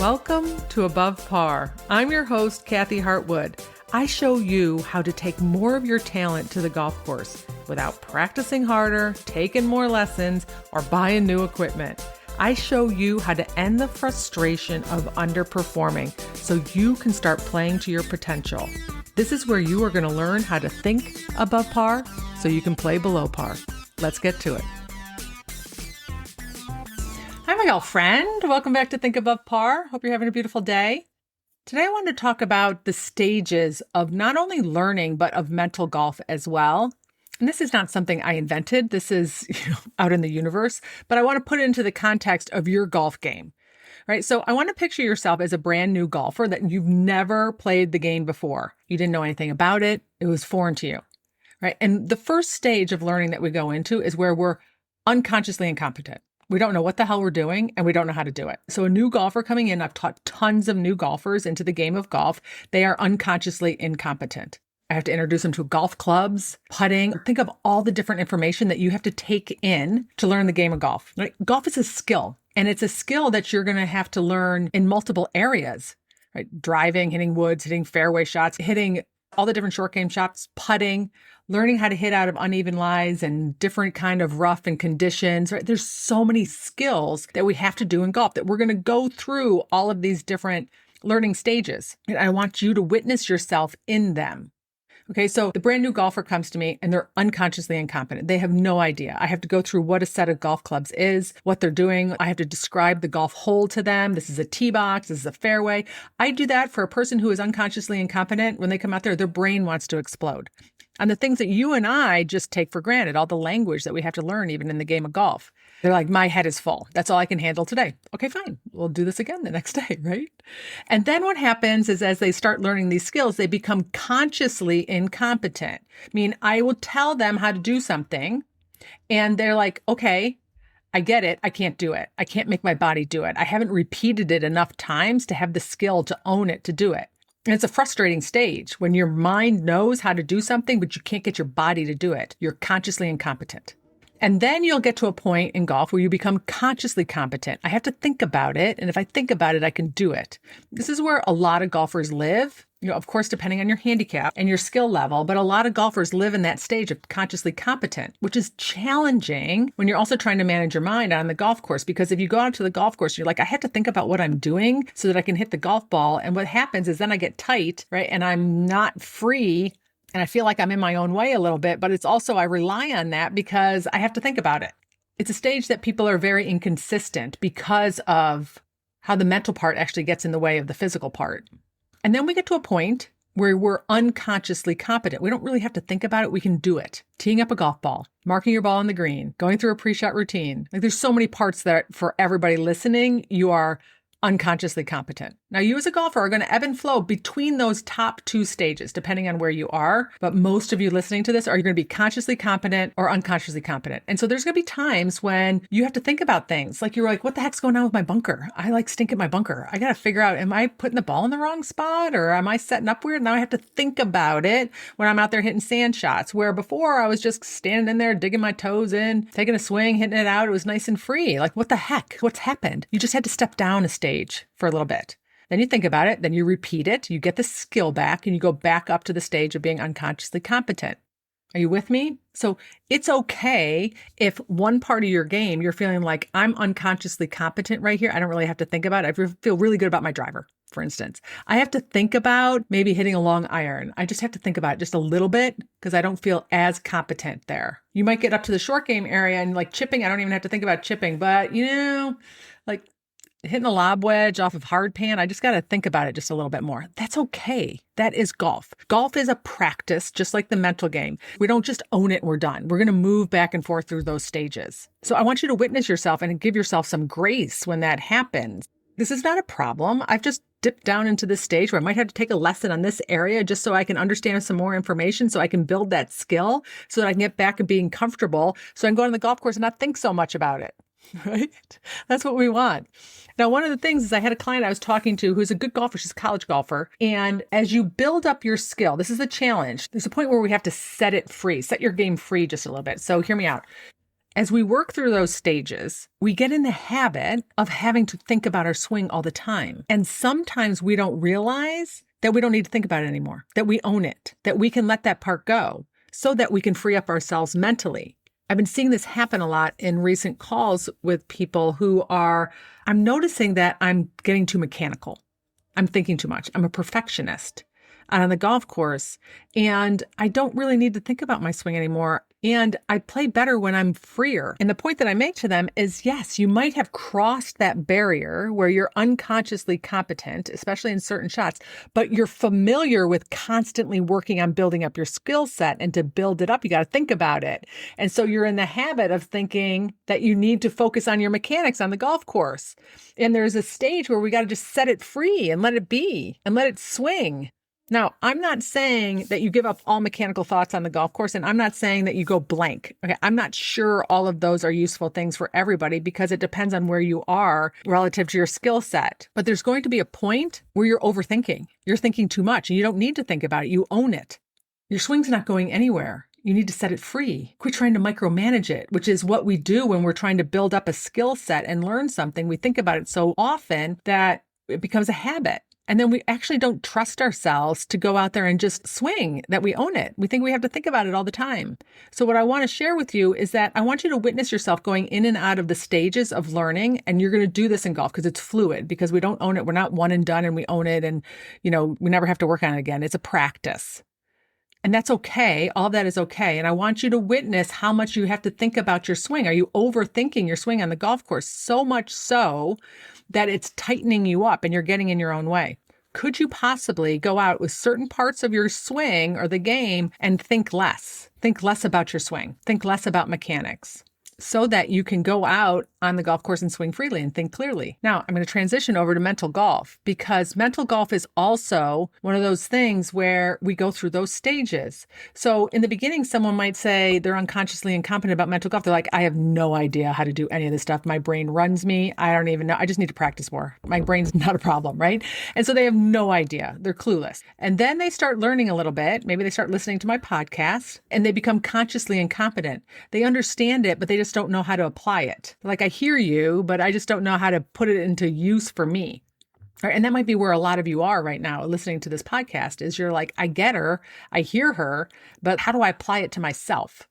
Welcome to Above Par. I'm your host, Kathy Hartwood. I show you how to take more of your talent to the golf course without practicing harder, taking more lessons, or buying new equipment. I show you how to end the frustration of underperforming so you can start playing to your potential. This is where you are going to learn how to think above par so you can play below par. Let's get to it. Hi, my golf friend. Welcome back to Think Above Par. Hope you're having a beautiful day. Today, I want to talk about the stages of not only learning, but of mental golf as well. And this is not something I invented. This is out in the universe, but I want to put it into the context of your golf game, right? So I want to picture yourself as a brand new golfer that you've never played the game before. You didn't know anything about it. It was foreign to you, right? And the first stage of learning that we go into is where we're unconsciously incompetent. We don't know what the hell we're doing and we don't know how to do it. So a new golfer coming in, I've taught tons of new golfers into the game of golf. They are unconsciously incompetent. I have to introduce them to golf clubs, putting. Think of all the different information that you have to take in to learn the game of golf. Right? Golf is a skill, and it's a skill that you're going to have to learn in multiple areas, right? Driving, hitting woods, hitting fairway shots, hitting all the different short game shots, putting, learning how to hit out of uneven lies and different kind of rough and conditions, right? There's so many skills that we have to do in golf that we're going to go through all of these different learning stages. And I want you to witness yourself in them. Okay, so the brand new golfer comes to me and they're unconsciously incompetent. They have no idea. I have to go through what a set of golf clubs is, what they're doing. I have to describe the golf hole to them. This is a tee box. This is a fairway. I do that for a person who is unconsciously incompetent. When they come out there, their brain wants to explode. And the things that you and I just take for granted, all the language that we have to learn even in the game of golf. They're like, my head is full. That's all I can handle today. Okay, fine. We'll do this again the next day, right? And then what happens is as they start learning these skills, they become consciously incompetent. I mean, I will tell them how to do something and they're like, okay, I get it. I can't do it. I can't make my body do it. I haven't repeated it enough times to have the skill to own it, to do it. And it's a frustrating stage when your mind knows how to do something, but you can't get your body to do it. You're consciously incompetent. And then you'll get to a point in golf where you become consciously competent. I have to think about it. And if I think about it, I can do it. This is where a lot of golfers live. Of course, depending on your handicap and your skill level, but a lot of golfers live in that stage of consciously competent, which is challenging when you're also trying to manage your mind on the golf course. Because if you go out to the golf course, you're like, I have to think about what I'm doing so that I can hit the golf ball. And what happens is then I get tight, right? And I'm not free. And I feel like I'm in my own way a little bit, but it's also, I rely on that because I have to think about it. It's a stage that people are very inconsistent because of how the mental part actually gets in the way of the physical part. And then we get to a point where we're unconsciously competent. We don't really have to think about it. We can do it. Teeing up a golf ball, marking your ball on the green, going through a pre-shot routine. Like there's so many parts that for everybody listening, you are unconsciously competent. Now, you as a golfer are going to ebb and flow between those top two stages, depending on where you are. But most of you listening to this are going to be consciously competent or unconsciously competent. And so there's going to be times when you have to think about things like you're like, what the heck's going on with my bunker? I like stink at my bunker. I got to figure out, am I putting the ball in the wrong spot or am I setting up weird? Now I have to think about it when I'm out there hitting sand shots, where before I was just standing in there, digging my toes in, taking a swing, hitting it out. It was nice and free. Like, what the heck? What's happened? You just had to step down a stage for a little bit. Then you think about it, then you repeat it, you get the skill back, and you go back up to the stage of being unconsciously competent. Are you with me? So it's okay if one part of your game, you're feeling like, I'm unconsciously competent right here. I don't really have to think about it. I feel really good about my driver, for instance. I have to think about maybe hitting a long iron. I just have to think about it just a little bit because I don't feel as competent there. You might get up to the short game area and like chipping. I don't even have to think about chipping, but like hitting a lob wedge off of hard pan, I just got to think about it just a little bit more. That's okay. That is golf. Golf is a practice, just like the mental game. We don't just own it and we're done. We're going to move back and forth through those stages. So I want you to witness yourself and give yourself some grace when that happens. This is not a problem. I've just dipped down into this stage where I might have to take a lesson on this area just so I can understand some more information, so I can build that skill, so that I can get back and being comfortable, so I can go on the golf course and not think so much about it. Right? That's what we want. Now, one of the things is I had a client I was talking to who's a good golfer. She's a college golfer. And as you build up your skill, this is a challenge. There's a point where we have to set it free, set your game free just a little bit. So hear me out. As we work through those stages, we get in the habit of having to think about our swing all the time. And sometimes we don't realize that we don't need to think about it anymore, that we own it, that we can let that part go so that we can free up ourselves mentally. I've been seeing this happen a lot in recent calls with people I'm noticing that I'm getting too mechanical. I'm thinking too much. I'm a perfectionist on the golf course, and I don't really need to think about my swing anymore. And I play better when I'm freer. And the point that I make to them is, yes, you might have crossed that barrier where you're unconsciously competent, especially in certain shots, but you're familiar with constantly working on building up your skill set. And to build it up, you got to think about it. And so you're in the habit of thinking that you need to focus on your mechanics on the golf course. And there's a stage where we got to just set it free and let it be and let it swing. Now, I'm not saying that you give up all mechanical thoughts on the golf course, and I'm not saying that you go blank. Okay, I'm not sure all of those are useful things for everybody because it depends on where you are relative to your skill set. But there's going to be a point where you're overthinking. You're thinking too much, and you don't need to think about it. You own it. Your swing's not going anywhere. You need to set it free. Quit trying to micromanage it, which is what we do when we're trying to build up a skill set and learn something. We think about it so often that it becomes a habit. And then we actually don't trust ourselves to go out there and just swing, that we own it. We think we have to think about it all the time. So what I want to share with you is that I want you to witness yourself going in and out of the stages of learning. And you're going to do this in golf because it's fluid, because we don't own it. We're not one and done and we own it. And, we never have to work on it again. It's a practice. And that's okay. All of that is okay. And I want you to witness how much you have to think about your swing. Are you overthinking your swing on the golf course so much so that it's tightening you up and you're getting in your own way? Could you possibly go out with certain parts of your swing or the game and think less? Think less about your swing. Think less about mechanics, so that you can go out on the golf course and swing freely and think clearly. Now, I'm going to transition over to mental golf, because mental golf is also one of those things where we go through those stages. So in the beginning, someone might say they're unconsciously incompetent about mental golf. They're like, I have no idea how to do any of this stuff. My brain runs me. I don't even know. I just need to practice more. My brain's not a problem, right? And so they have no idea. They're clueless. And then they start learning a little bit. Maybe they start listening to my podcast and they become consciously incompetent. They understand it, but they just don't know how to apply it. Like, I hear you, but I just don't know how to put it into use for me. Right? And that might be where a lot of you are right now listening to this podcast, is you're like, I get her, I hear her, but how do I apply it to myself?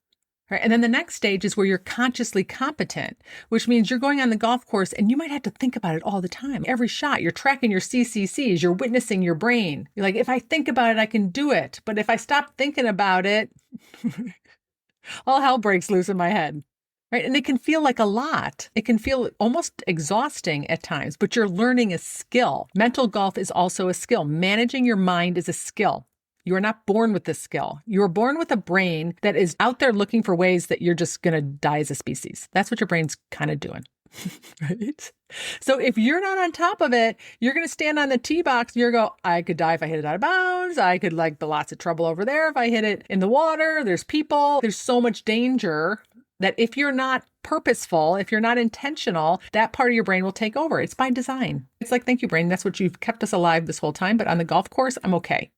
Right? And then the next stage is where you're consciously competent, which means you're going on the golf course and you might have to think about it all the time. Every shot, you're tracking your CCCs, you're witnessing your brain. You're like, if I think about it, I can do it. But if I stop thinking about it, all hell breaks loose in my head. Right? And it can feel like a lot. It can feel almost exhausting at times, but you're learning a skill. Mental golf is also a skill. Managing your mind is a skill. You are not born with this skill. You are born with a brain that is out there looking for ways that you're just going to die as a species. That's what your brain's kind of doing. Right? So if you're not on top of it, you're going to stand on the tee box and you're going to go, I could die if I hit it out of bounds. I could be lots of trouble over there if I hit it in the water. There's people. There's so much danger that if you're not purposeful, if you're not intentional, that part of your brain will take over. It's by design. It's like, thank you, brain. That's what you've kept us alive this whole time. But on the golf course, I'm okay.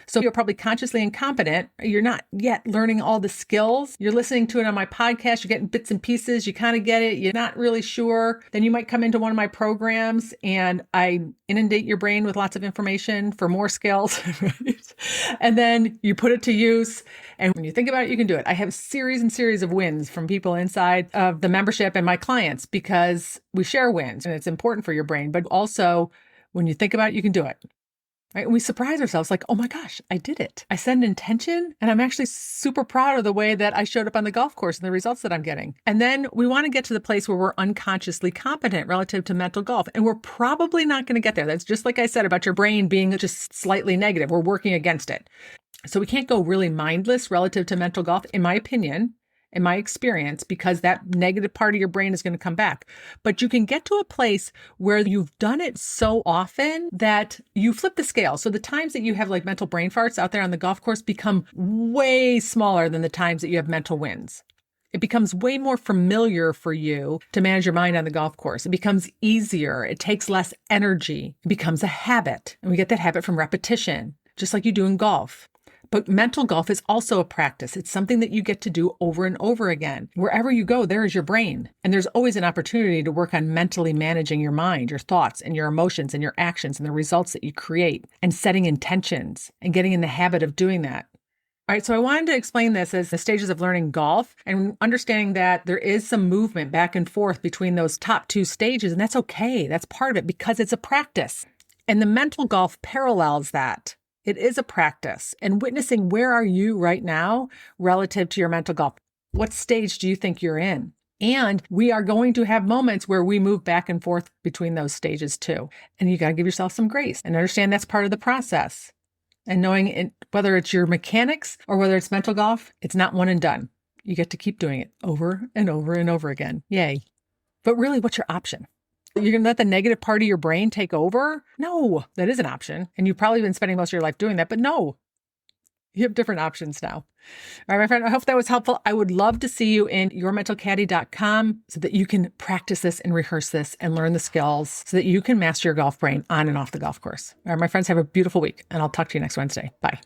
So you're probably consciously incompetent. You're not yet learning all the skills. You're listening to it on my podcast. You're getting bits and pieces. You kind of get it. You're not really sure. Then you might come into one of my programs and I inundate your brain with lots of information for more skills. Right? And then you put it to use. And when you think about it, you can do it. I have series and series of wins from people inside of the membership and my clients, because we share wins and it's important for your brain. But also, when you think about it, you can do it. Right? And we surprise ourselves like, oh my gosh, I did it. I set an intention and I'm actually super proud of the way that I showed up on the golf course and the results that I'm getting. And then we want to get to the place where we're unconsciously competent relative to mental golf. And we're probably not going to get there. That's just like I said about your brain being just slightly negative. We're working against it. So we can't go really mindless relative to mental golf, in my opinion, in my experience, because that negative part of your brain is going to come back. But you can get to a place where you've done it so often that you flip the scale. So the times that you have mental brain farts out there on the golf course become way smaller than the times that you have mental wins. It becomes way more familiar for you to manage your mind on the golf course. It becomes easier. It takes less energy. It becomes a habit. And we get that habit from repetition, just like you do in golf. But mental golf is also a practice. It's something that you get to do over and over again. Wherever you go, there is your brain. And there's always an opportunity to work on mentally managing your mind, your thoughts, and your emotions, and your actions, and the results that you create, and setting intentions, and getting in the habit of doing that. All right, so I wanted to explain this as the stages of learning golf and understanding that there is some movement back and forth between those top two stages, and that's okay. That's part of it because it's a practice. And the mental golf parallels that. It is a practice, and witnessing where are you right now relative to your mental golf. What stage do you think you're in? And we are going to have moments where we move back and forth between those stages too. And you got to give yourself some grace and understand that's part of the process. And knowing whether it's your mechanics or whether it's mental golf, it's not one and done. You get to keep doing it over and over and over again. Yay. But really, what's your option? You're going to let the negative part of your brain take over? No, that is an option. And you've probably been spending most of your life doing that, but no, you have different options now. All right, my friend, I hope that was helpful. I would love to see you in yourmentalcaddy.com so that you can practice this and rehearse this and learn the skills so that you can master your golf brain on and off the golf course. All right, my friends, have a beautiful week, and I'll talk to you next Wednesday. Bye.